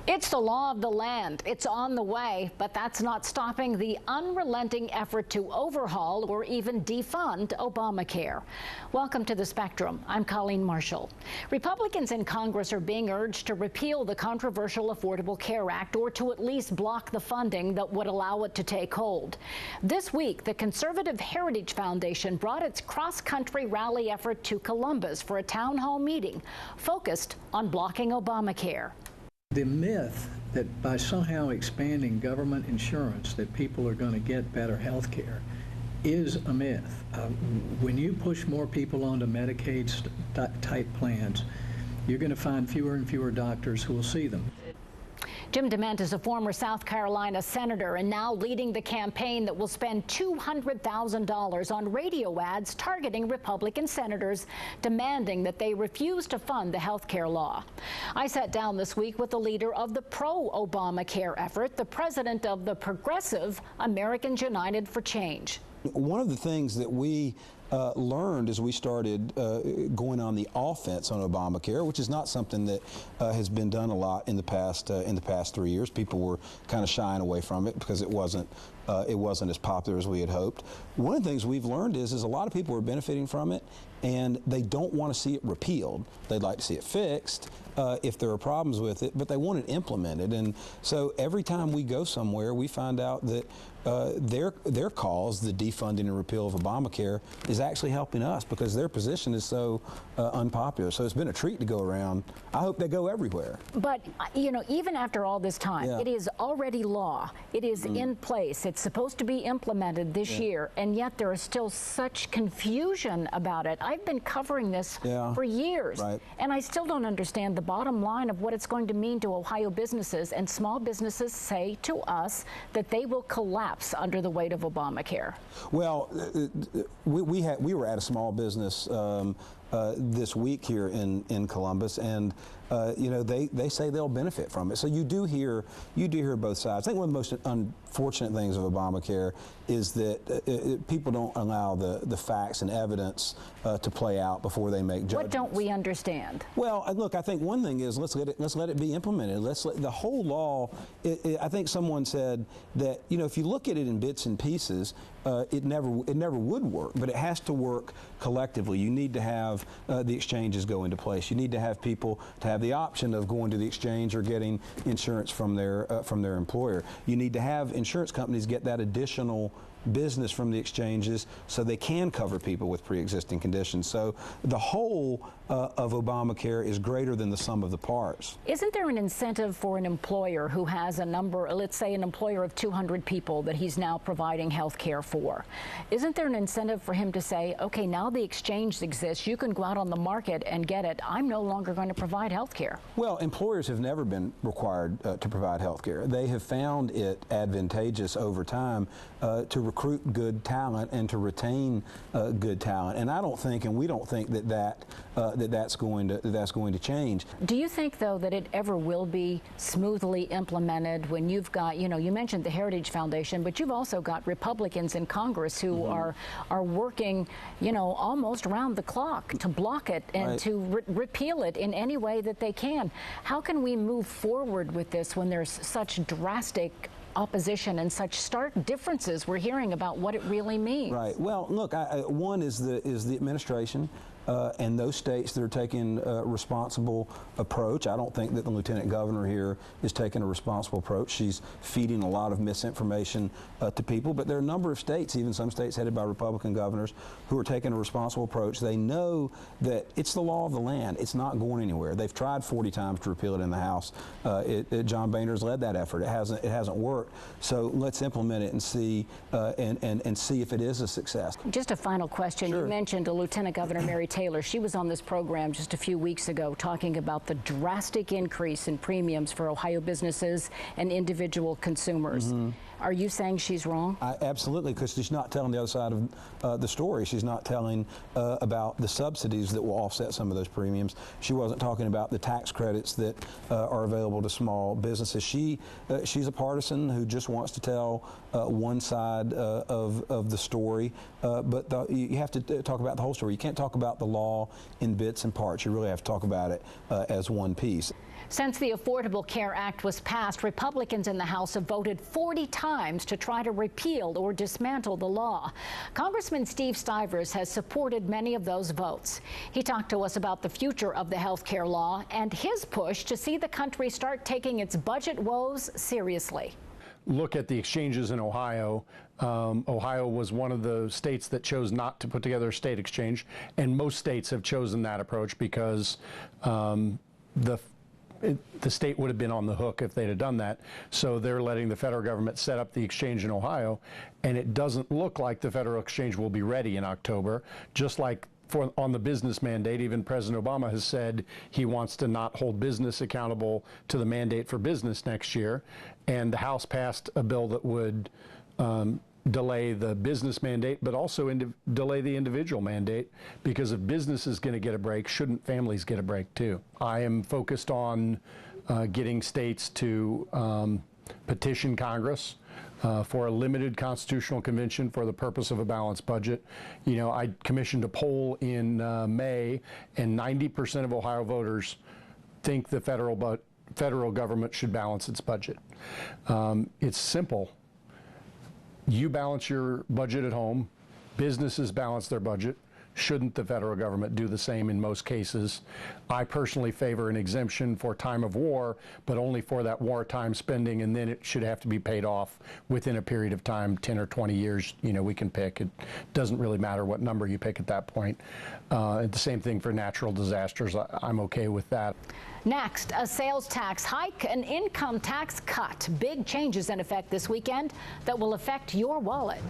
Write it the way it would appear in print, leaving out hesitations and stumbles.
It's the law of the land. It's on the way, but that's not stopping the unrelenting effort to overhaul or even defund Obamacare. Welcome to The Spectrum. I'm Colleen Marshall. Republicans in Congress are being urged to repeal the controversial Affordable Care Act, or to at least block the funding that would allow it to take hold. This week, the Conservative Heritage Foundation brought its cross-country rally effort to Columbus for a town hall meeting focused on blocking Obamacare. The myth that by somehow expanding government insurance that people are going to get better health care is a myth. When you push more people onto Medicaid-type plans, you're going to find fewer and fewer doctors who will see them. Jim DeMint is a former South Carolina senator and now leading the campaign that will spend $200,000 on radio ads targeting Republican senators, demanding that they refuse to fund the health care law. I sat down this week with the leader of the pro-Obamacare effort, the president of the Progressive Americans United for Change. One of the things that we learned as we started going on the offense on Obamacare, which is not something that has been done a lot in the past 3 years. People were kind of shying away from it because it wasn't as popular as we had hoped. One of the things we've learned is a lot of people are benefiting from it, and they don't want to see it repealed. They'd like to see it fixed if there are problems with it, but they want it implemented. And so every time we go somewhere, we find out that their cause, the defunding and repeal of Obamacare, is actually helping us because their position is so unpopular. So it's been a treat to go around. I hope they go everywhere. But, you know, even after all this time, it is already law. It is in place. It's supposed to be implemented this year, and yet there is still such confusion about it. I've been covering this for years, and I still don't understand the bottom line of what it's going to mean to Ohio businesses, and small businesses say to us that they will collapse under the weight of Obamacare. Well, we were at a small business this week here in Columbus, and you know, they say they'll benefit from it. So you do hear both sides. I think one of the most unfortunate things of Obamacare is that people don't allow the facts and evidence to play out before they make judgments. What don't we understand? Well, look, I think one thing is let's let it be implemented. The whole law. I think someone said that, you know, if you look at it in bits and pieces, it never would work. But it has to work collectively. You need to have the exchanges go into place. You need to have people to have the option of going to the exchange or getting insurance from their employer. You need to have insurance companies get that additional business from the exchanges so they can cover people with pre-existing conditions. So the whole of Obamacare is greater than the sum of the parts. Isn't there an incentive for an employer who has a number, let's say an employer of 200 people that he's now providing health care for? Isn't there an incentive for him to say, okay, now the exchange exists, you can go out on the market and get it, I'm no longer going to provide health care? Well, employers have never been required to provide health care. They have found it advantageous over time to recruit good talent and to retain good talent. And I don't think, and we don't think that's going to change. Do you think, though, that it ever will be smoothly implemented when you've got, you know, you mentioned the Heritage Foundation, but you've also got Republicans in Congress who are working, you know, almost around the clock to block it and to repeal it in any way that they can? How can we move forward with this when there's such drastic opposition and such stark differences we're hearing about what it really means? Right. Well, look, one is the administration and those states that are taking a responsible approach. I don't think that the lieutenant governor here is taking a responsible approach. She's feeding a lot of misinformation to people, but there are a number of states, even some states headed by Republican governors, who are taking a responsible approach. They know that it's the law of the land. It's not going anywhere. They've tried 40 times to repeal it in the House. John Boehner's led that effort. It hasn't worked. So let's implement it and see and see if it is a success. Just a final question. Sure. You mentioned Lieutenant Governor Mary Taylor. She was on this program just a few weeks ago talking about the drastic increase in premiums for Ohio businesses and individual consumers. Are you saying she's wrong? Absolutely, because she's not telling the other side of the story. She's not telling about the subsidies that will offset some of those premiums. She wasn't talking about the tax credits that are available to small businesses. She's a partisan who just wants to tell one side of the story, but you have to talk about the whole story. You can't talk about the law in bits and parts. You really have to talk about it as one piece. Since the Affordable Care Act was passed, Republicans in the House have voted 40 times to try to repeal or dismantle the law. Congressman Steve Stivers has supported many of those votes. He talked to us about the future of the health care law and his push to see the country start taking its budget woes seriously. Look at the exchanges in Ohio. Ohio was one of the states that chose not to put together a state exchange, and most states have chosen that approach because the state would have been on the hook if they'd have done that. So they're letting the federal government set up the exchange in Ohio, and it doesn't look like the federal exchange will be ready in October. Just like on the business mandate, even President Obama has said he wants to not hold business accountable to the mandate for business next year. And the House passed a bill that would delay the business mandate, but also delay the individual mandate, because if business is going to get a break, shouldn't families get a break too? I am focused on getting states to petition Congress for a limited constitutional convention for the purpose of a balanced budget. You know, I commissioned a poll in May, and 90% of Ohio voters think the federal government should balance its budget. It's simple. You balance your budget at home, businesses balance their budget. Shouldn't the federal government do the same in most cases? I personally favor an exemption for time of war, but only for that wartime spending, and then it should have to be paid off within a period of time, 10 or 20 years. You know, we can pick. It doesn't really matter what number you pick at that point. The same thing for natural disasters. I'm okay with that. Next, a sales tax hike, an income tax cut. Big changes in effect this weekend that will affect your wallet.